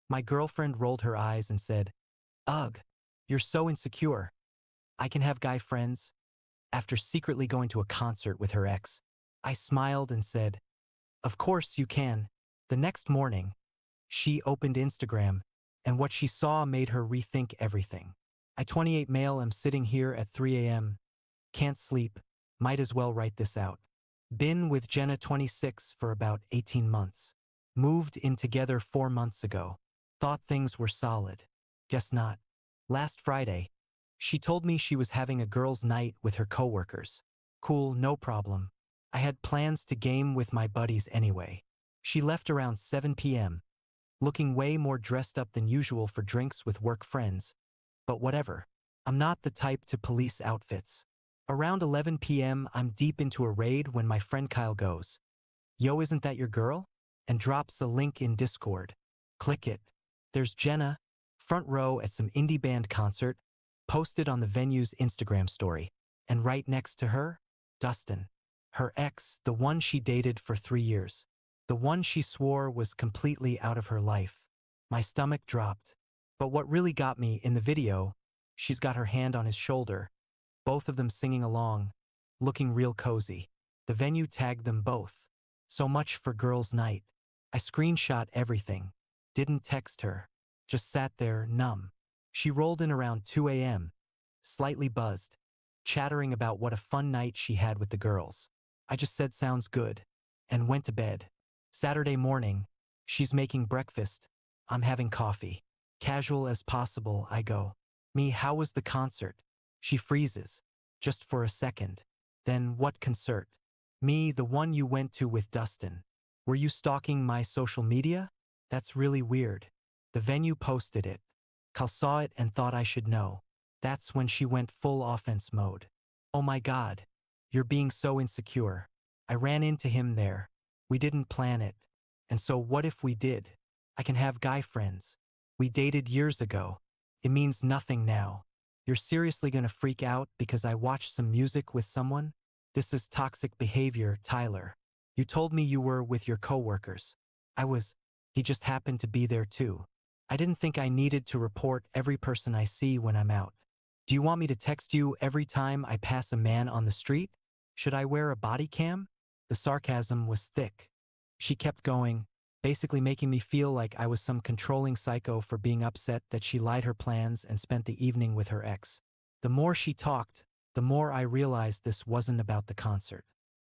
My girlfriend rolled her eyes and said, "Ugh, you're so insecure. I can have guy friends?" After secretly going to a concert with her ex, I smiled and said, "Of course you can." The next morning, she opened Instagram, and what she saw made her rethink everything. I, 28 male, am sitting here at 3 a.m. Can't sleep. Might as well write this out. Been with Jenna, 26, for about 18 months. Moved in together 4 months ago. Thought things were solid. Guess not. Last Friday, she told me she was having a girls' night with her coworkers. Cool, no problem. I had plans to game with my buddies anyway. She left around 7 p.m., looking way more dressed up than usual for drinks with work friends. But whatever. I'm not the type to police outfits. Around 11 p.m., I'm deep into a raid when my friend Kyle goes, "Yo, isn't that your girl?" and drops a link in Discord. Click it. There's Jenna, front row at some indie band concert, posted on the venue's Instagram story. And right next to her, Dustin. Her ex, the one she dated for 3 years. The one she swore was completely out of her life. My stomach dropped. But what really got me in the video, she's got her hand on his shoulder, both of them singing along, looking real cozy. The venue tagged them both. So much for girls' night. I screenshot everything. Didn't text her. Just sat there, numb. She rolled in around 2 a.m., slightly buzzed, chattering about what a fun night she had with the girls. I just said sounds good, and went to bed. Saturday morning, she's making breakfast. I'm having coffee. Casual as possible, I go, "Me, how was the concert?" She freezes, just for a second. Then, "What concert?" "Me, the one you went to with Dustin." "Were you stalking my social media?" "That's really weird. The venue posted it. Cal saw it and thought I should know." That's when she went full offense mode. "Oh my God. You're being so insecure. I ran into him there. We didn't plan it. And so what if we did? I can have guy friends. We dated years ago. It means nothing now. You're seriously gonna freak out because I watched some music with someone? This is toxic behavior, Tyler. You told me you were with your coworkers. I was. He just happened to be there too. I didn't think I needed to report every person I see when I'm out. Do you want me to text you every time I pass a man on the street? Should I wear a body cam?" The sarcasm was thick. She kept going, basically making me feel like I was some controlling psycho for being upset that she lied her plans and spent the evening with her ex. The more she talked, the more I realized this wasn't about the concert.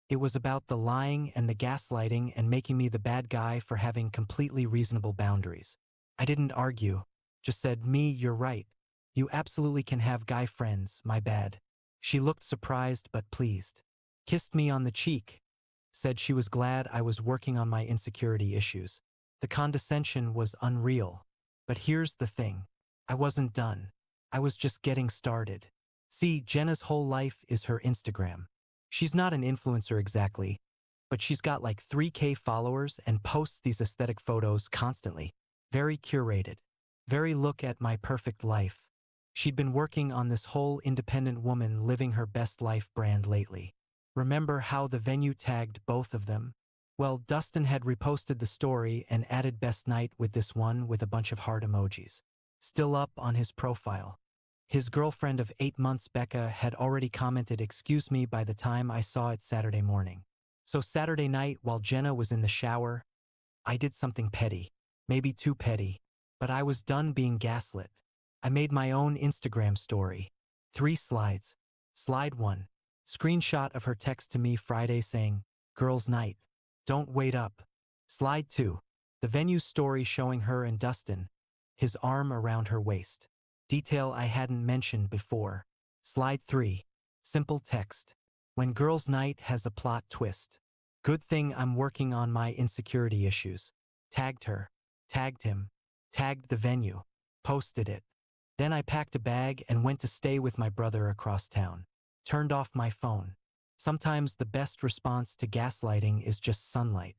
It was about the lying and the gaslighting and making me the bad guy for having completely reasonable boundaries. I didn't argue, just said, "Me, you're right. You absolutely can have guy friends, my bad." She looked surprised but pleased. Kissed me on the cheek. Said she was glad I was working on my insecurity issues. The condescension was unreal. But here's the thing. I wasn't done. I was just getting started. See, Jenna's whole life is her Instagram. She's not an influencer exactly, but she's got like 3K followers and posts these aesthetic photos constantly. Very curated. Very look at my perfect life. She'd been working on this whole independent woman living her best life brand lately. Remember how the venue tagged both of them? Well, Dustin had reposted the story and added best night with this one with a bunch of heart emojis. Still up on his profile. His girlfriend of 8 months, Becca, had already commented "excuse me" by the time I saw it Saturday morning. So Saturday night, while Jenna was in the shower, I did something petty. Maybe too petty. But I was done being gaslit. I made my own Instagram story. 3 slides. Slide 1. Screenshot of her text to me Friday saying, "Girls' night. Don't wait up." Slide 2. The venue story showing her and Dustin, his arm around her waist. Detail I hadn't mentioned before. Slide 3. Simple text. "When girls' night has a plot twist. Good thing I'm working on my insecurity issues." Tagged her. Tagged him. Tagged the venue. Posted it. Then I packed a bag and went to stay with my brother across town. Turned off my phone. Sometimes the best response to gaslighting is just sunlight.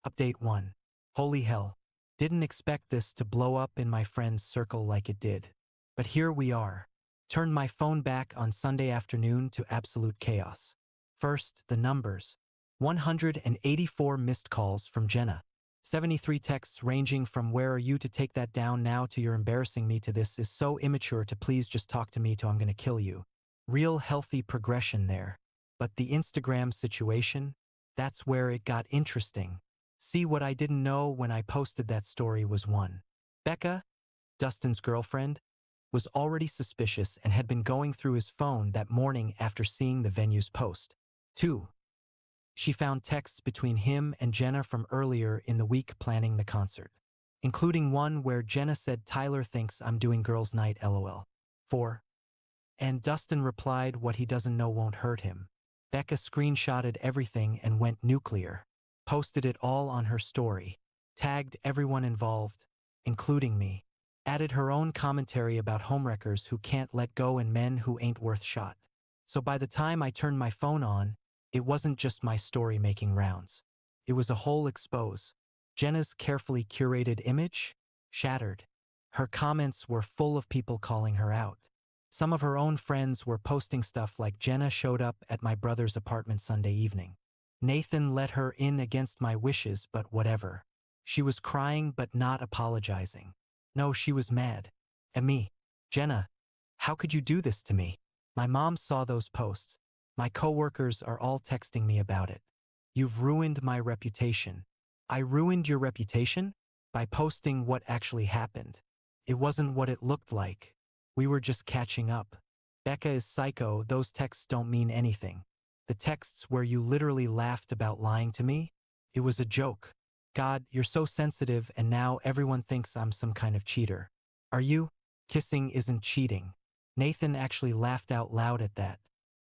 Update 1. Holy hell. Didn't expect this to blow up in my friend's circle like it did. But here we are. Turned my phone back on Sunday afternoon to absolute chaos. First, the numbers. 184 missed calls from Jenna. 73 texts ranging from "where are you" to "take that down now" to "you're embarrassing me" to "this is so immature" to "please just talk to me" to "I'm gonna kill you." Real healthy progression there. But the Instagram situation? That's where it got interesting. See, what I didn't know when I posted that story was: 1. Becca, Dustin's girlfriend, was already suspicious and had been going through his phone that morning after seeing the venue's post. 2. She found texts between him and Jenna from earlier in the week planning the concert, including one where Jenna said, "Tyler thinks I'm doing girls' night, lol." 4. And Dustin replied, "What he doesn't know won't hurt him." Becca screenshotted everything and went nuclear. Posted it all on her story. Tagged everyone involved, including me. Added her own commentary about homewreckers who can't let go and men who ain't worth shot. So by the time I turned my phone on, it wasn't just my story making rounds. It was a whole expose. Jenna's carefully curated image? Shattered. Her comments were full of people calling her out. Some of her own friends were posting stuff like, "Jenna showed up at my brother's apartment Sunday evening. Nathan let her in against my wishes, but whatever." She was crying but not apologizing. No, she was mad. At me. "Jenna, how could you do this to me?" My mom saw those posts. My coworkers are all texting me about it. "You've ruined my reputation." I ruined your reputation? By posting what actually happened. It wasn't what it looked like. We were just catching up. Becca is psycho, those texts don't mean anything. The texts where you literally laughed about lying to me? It was a joke. God, you're so sensitive and now everyone thinks I'm some kind of cheater. Are you? Kissing isn't cheating. Nathan actually laughed out loud at that.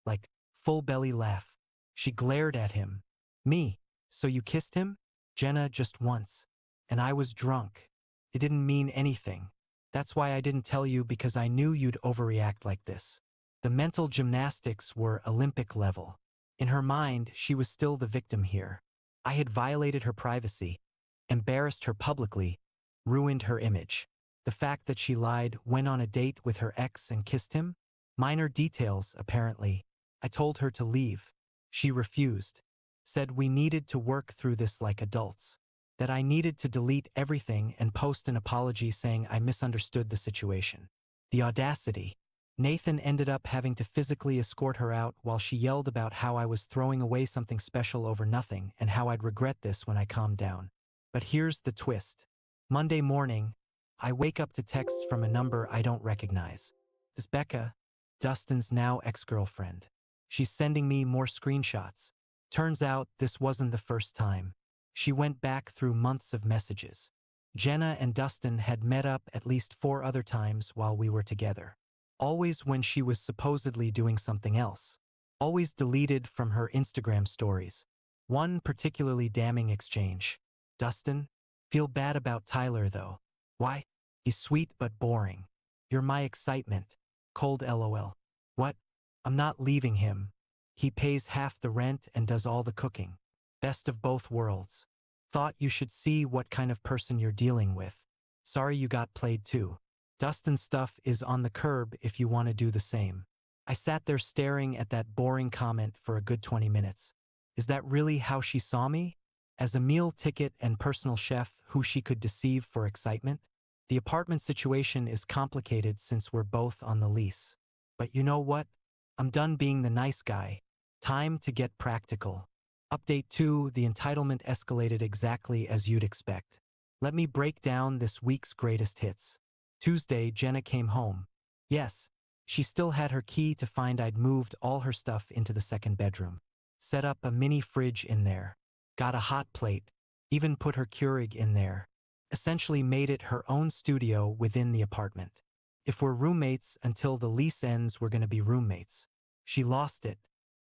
Like, full belly laugh. She glared at him. Me? So you kissed him? Jenna, just once. And I was drunk. It didn't mean anything. That's why I didn't tell you, because I knew you'd overreact like this. The mental gymnastics were Olympic level. In her mind, she was still the victim here. I had violated her privacy, embarrassed her publicly, ruined her image. The fact that she lied, went on a date with her ex and kissed him? Minor details, apparently. I told her to leave. She refused. Said we needed to work through this like adults. That I needed to delete everything and post an apology saying I misunderstood the situation. The audacity. Nathan ended up having to physically escort her out while she yelled about how I was throwing away something special over nothing and how I'd regret this when I calmed down. But here's the twist. Monday morning, I wake up to texts from a number I don't recognize. It's Becca, Dustin's now ex-girlfriend. She's sending me more screenshots. Turns out this wasn't the first time. She went back through months of messages. Jenna and Dustin had met up at least 4 other times while we were together. Always when she was supposedly doing something else. Always deleted from her Instagram stories. One particularly damning exchange. "Dustin, feel bad about Tyler though. Why? He's sweet but boring. You're my excitement. Cold lol. What? I'm not leaving him. He pays half the rent and does all the cooking. Best of both worlds. Thought you should see what kind of person you're dealing with. Sorry you got played too. Dustin's stuff is on the curb if you want to do the same." I sat there staring at that boring comment for a good 20 minutes. Is that really how she saw me? As a meal ticket and personal chef who she could deceive for excitement? The apartment situation is complicated since we're both on the lease. But you know what? I'm done being the nice guy. Time to get practical. Update 2, the entitlement escalated exactly as you'd expect. Let me break down this week's greatest hits. Tuesday, Jenna came home. Yes, she still had her key to find I'd moved all her stuff into the second bedroom. Set up a mini fridge in there. Got a hot plate. Even put her Keurig in there. Essentially made it her own studio within the apartment. If we're roommates until the lease ends, we're gonna be roommates. She lost it.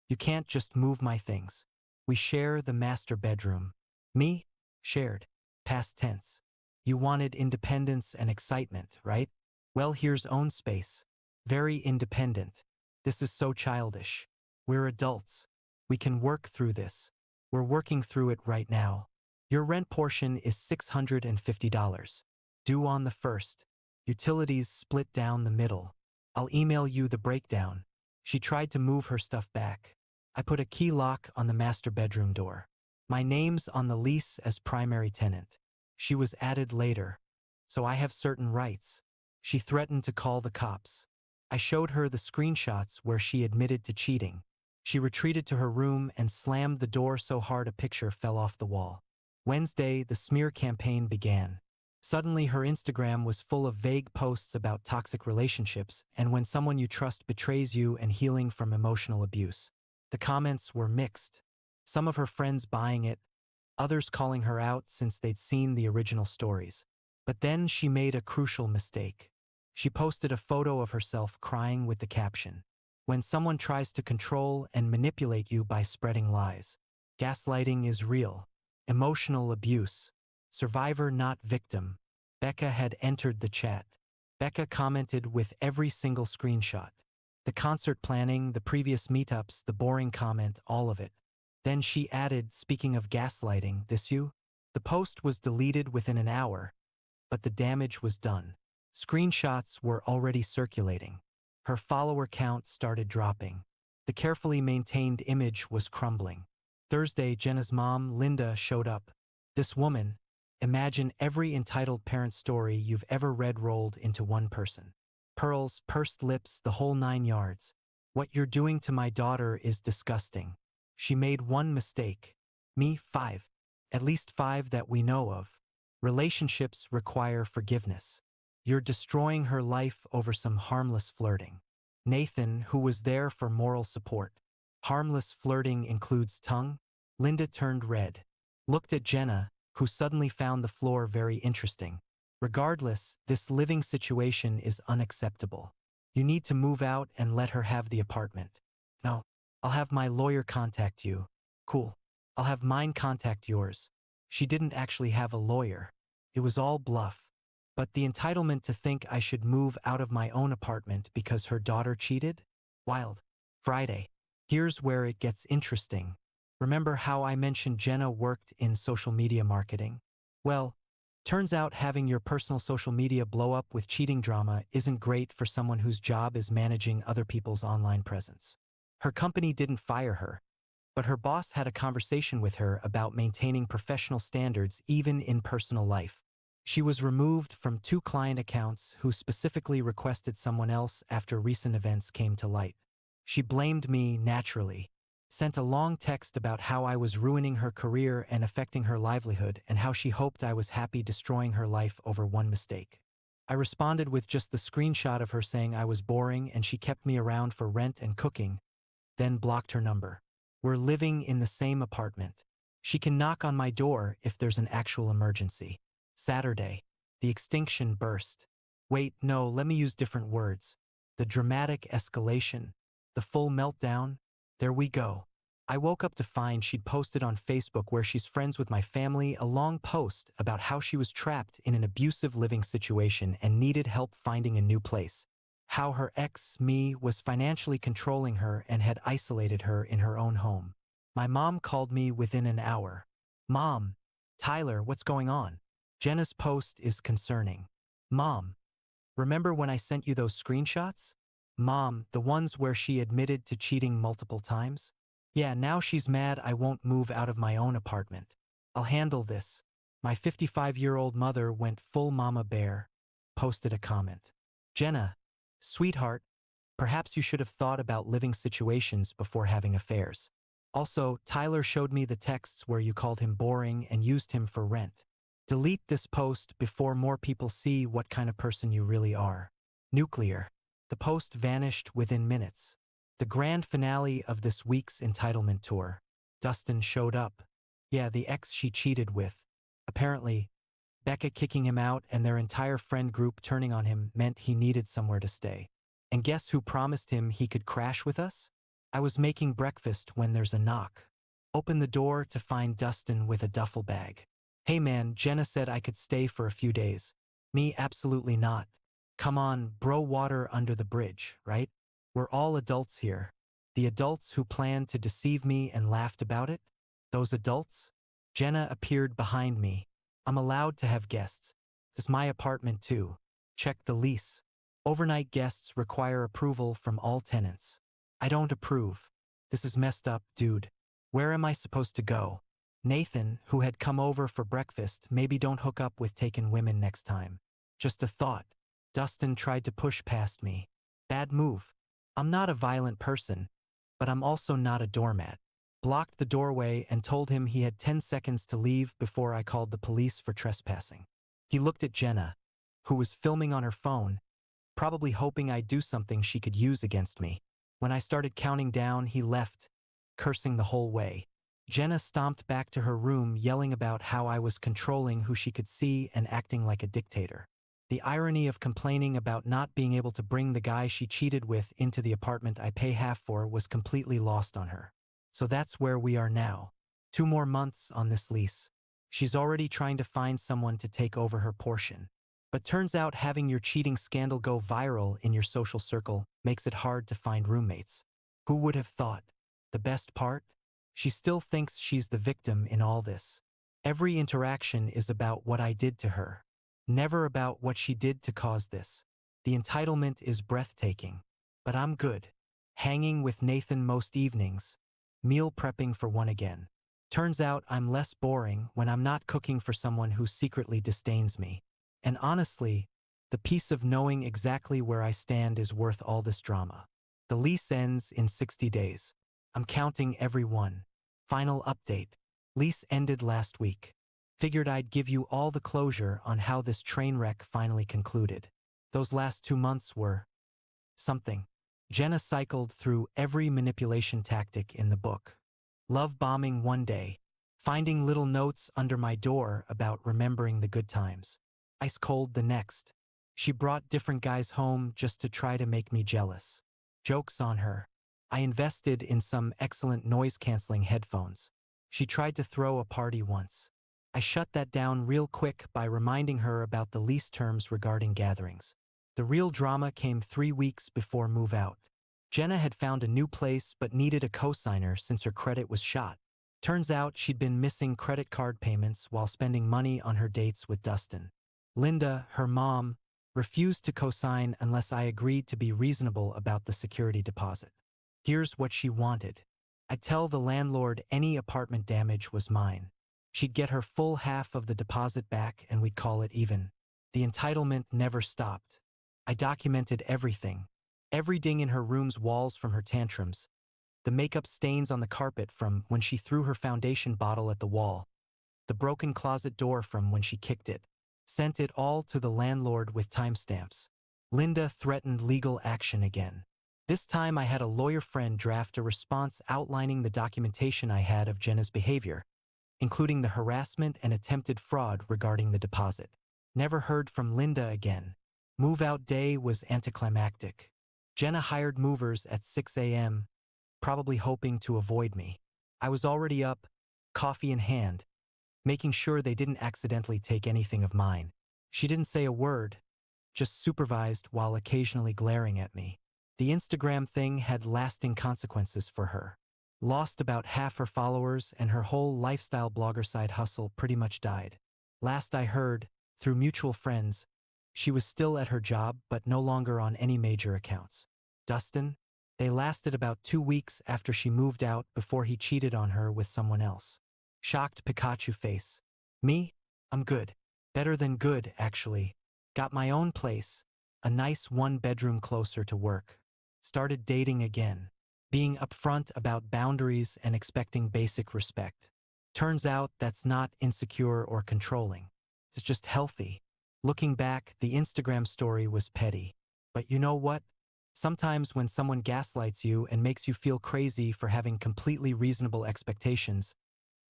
You can't just move my things. We share the master bedroom. Me? Shared. Past tense. You wanted independence and excitement, right? Well, here's own space. Very independent. This is so childish. We're adults. We can work through this. We're working through it right now. Your rent portion is $650. Due on the 1st. Utilities split down the middle. I'll email you the breakdown. She tried to move her stuff back. I put a key lock on the master bedroom door. My name's on the lease as primary tenant. She was added later. So I have certain rights. She threatened to call the cops. I showed her the screenshots where she admitted to cheating. She retreated to her room and slammed the door so hard a picture fell off the wall. Wednesday, the smear campaign began. Suddenly, her Instagram was full of vague posts about toxic relationships and when someone you trust betrays you and healing from emotional abuse. The comments were mixed. Some of her friends buying it, others calling her out since they'd seen the original stories. But then she made a crucial mistake. She posted a photo of herself crying with the caption, "When someone tries to control and manipulate you by spreading lies. Gaslighting is real. Emotional abuse. Survivor not victim." Becca had entered the chat. Becca commented with every single screenshot. The concert planning, the previous meetups, the boring comment, all of it. Then she added, "Speaking of gaslighting, this you?" The post was deleted within an hour, but the damage was done. Screenshots were already circulating. Her follower count started dropping. The carefully maintained image was crumbling. Thursday, Jenna's mom, Linda, showed up. This woman, imagine every entitled parent story you've ever read rolled into one person. Pearls, pursed lips, the whole 9 yards. "What you're doing to my daughter is disgusting. She made one mistake. Me, 5. At least 5 that we know of. Relationships require forgiveness. You're destroying her life over some harmless flirting." Nathan, who was there for moral support. "Harmless flirting includes tongue?" Linda turned red. Looked at Jenna, who suddenly found the floor very interesting. "Regardless, this living situation is unacceptable. You need to move out and let her have the apartment." "No. I'll have my lawyer contact you." "Cool. I'll have mine contact yours." She didn't actually have a lawyer. It was all bluff. But the entitlement to think I should move out of my own apartment because her daughter cheated? Wild. Friday. Here's where it gets interesting. Remember how I mentioned Jenna worked in social media marketing? Well, turns out having your personal social media blow up with cheating drama isn't great for someone whose job is managing other people's online presence. Her company didn't fire her, but her boss had a conversation with her about maintaining professional standards even in personal life. She was removed from 2 client accounts who specifically requested someone else after recent events came to light. She blamed me naturally, sent a long text about how I was ruining her career and affecting her livelihood and how she hoped I was happy destroying her life over one mistake. I responded with just the screenshot of her saying I was boring and she kept me around for rent and cooking, then blocked her number. We're living in the same apartment. She can knock on my door if there's an actual emergency. Saturday. The extinction burst. Wait, no, let me use different words. The dramatic escalation. The full meltdown. There we go. I woke up to find she'd posted on Facebook, where she's friends with my family, a long post about how she was trapped in an abusive living situation and needed help finding a new place. How her ex, me, was financially controlling her and had isolated her in her own home. My mom called me within an hour. "Mom, Tyler, what's going on?" Jenna's post is concerning. "Mom, remember when I sent you those screenshots?" "Mom, the ones where she admitted to cheating multiple times?" "Yeah, now she's mad I won't move out of my own apartment. I'll handle this." My 55-year-old mother went full mama bear. Posted a comment. "Jenna, sweetheart, perhaps you should have thought about living situations before having affairs. Also, Tyler showed me the texts where you called him boring and used him for rent. Delete this post before more people see what kind of person you really are." Nuclear. The post vanished within minutes. The grand finale of this week's entitlement tour. Dustin showed up. Yeah, the ex she cheated with. Apparently, Becca kicking him out and their entire friend group turning on him meant he needed somewhere to stay. And guess who promised him he could crash with us? I was making breakfast when there's a knock. Open the door to find Dustin with a duffel bag. "Hey man, Jenna said I could stay for a few days." Me, absolutely not. Come on, bro, water under the bridge, right? We're all adults here. The adults who planned to deceive me and laughed about it? Those adults? Jenna appeared behind me. "I'm allowed to have guests. This is my apartment too. Check the lease. Overnight guests require approval from all tenants." I don't approve. This is messed up, dude. Where am I supposed to go? Nathan, who had come over for breakfast, maybe don't hook up with taken women next time. Just a thought. Dustin tried to push past me. Bad move. I'm not a violent person, but I'm also not a doormat. Blocked the doorway and told him he had 10 seconds to leave before I called the police for trespassing. He looked at Jenna, who was filming on her phone, probably hoping I'd do something she could use against me. When I started counting down, he left, cursing the whole way. Jenna stomped back to her room, yelling about how I was controlling who she could see and acting like a dictator. The irony of complaining about not being able to bring the guy she cheated with into the apartment I pay half for was completely lost on her. So that's where we are now. 2 more months on this lease. She's already trying to find someone to take over her portion. But turns out having your cheating scandal go viral in your social circle makes it hard to find roommates. Who would have thought? The best part? She still thinks she's the victim in all this. Every interaction is about what I did to her, never about what she did to cause this. The entitlement is breathtaking. But I'm good. Hanging with Nathan most evenings. Meal prepping for one again. Turns out I'm less boring when I'm not cooking for someone who secretly disdains me. And honestly, the peace of knowing exactly where I stand is worth all this drama. The lease ends in 60 days. I'm counting every one. Final update. Lease ended last week. Figured I'd give you all the closure on how this train wreck finally concluded. Those last 2 months were something. Jenna cycled through every manipulation tactic in the book. Love bombing one day, finding little notes under my door about remembering the good times. Ice cold the next. She brought different guys home just to try to make me jealous. Joke's on her. I invested in some excellent noise-canceling headphones. She tried to throw a party once. I shut that down real quick by reminding her about the lease terms regarding gatherings. The real drama came 3 weeks before move-out. Jenna had found a new place but needed a cosigner since her credit was shot. Turns out she'd been missing credit card payments while spending money on her dates with Dustin. Linda, her mom, refused to cosign unless I agreed to be reasonable about the security deposit. Here's what she wanted. I'd tell the landlord any apartment damage was mine. She'd get her full half of the deposit back and we'd call it even. The entitlement never stopped. I documented everything. Every ding in her room's walls from her tantrums. The makeup stains on the carpet from when she threw her foundation bottle at the wall. The broken closet door from when she kicked it. Sent it all to the landlord with timestamps. Linda threatened legal action again. This time I had a lawyer friend draft a response outlining the documentation I had of Jenna's behavior, including the harassment and attempted fraud regarding the deposit. Never heard from Linda again. Move-out day was anticlimactic. Jenna hired movers at 6 a.m., probably hoping to avoid me. I was already up, coffee in hand, making sure they didn't accidentally take anything of mine. She didn't say a word, just supervised while occasionally glaring at me. The Instagram thing had lasting consequences for her. Lost about half her followers and her whole lifestyle blogger side hustle pretty much died. Last I heard, through mutual friends, she was still at her job but no longer on any major accounts. Dustin? They lasted about 2 weeks after she moved out before he cheated on her with someone else. Shocked Pikachu face. Me? I'm good. Better than good, actually. Got my own place. A nice 1-bedroom closer to work. Started dating again. Being upfront about boundaries and expecting basic respect. Turns out that's not insecure or controlling. It's just healthy. Looking back, the Instagram story was petty. But you know what? Sometimes when someone gaslights you and makes you feel crazy for having completely reasonable expectations,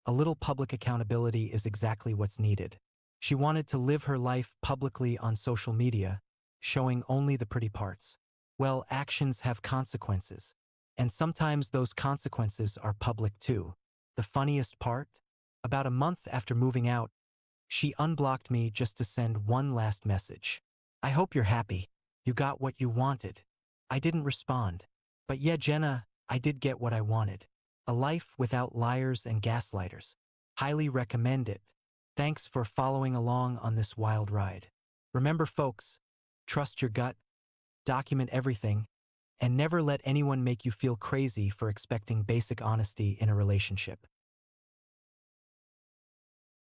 a little public accountability is exactly what's needed. She wanted to live her life publicly on social media, showing only the pretty parts. Well, actions have consequences. And sometimes those consequences are public too. The funniest part? About a month after moving out, she unblocked me just to send one last message. I hope you're happy. You got what you wanted. I didn't respond. But yeah, Jenna, I did get what I wanted. A life without liars and gaslighters. Highly recommend it. Thanks for following along on this wild ride. Remember folks, trust your gut, document everything, and never let anyone make you feel crazy for expecting basic honesty in a relationship.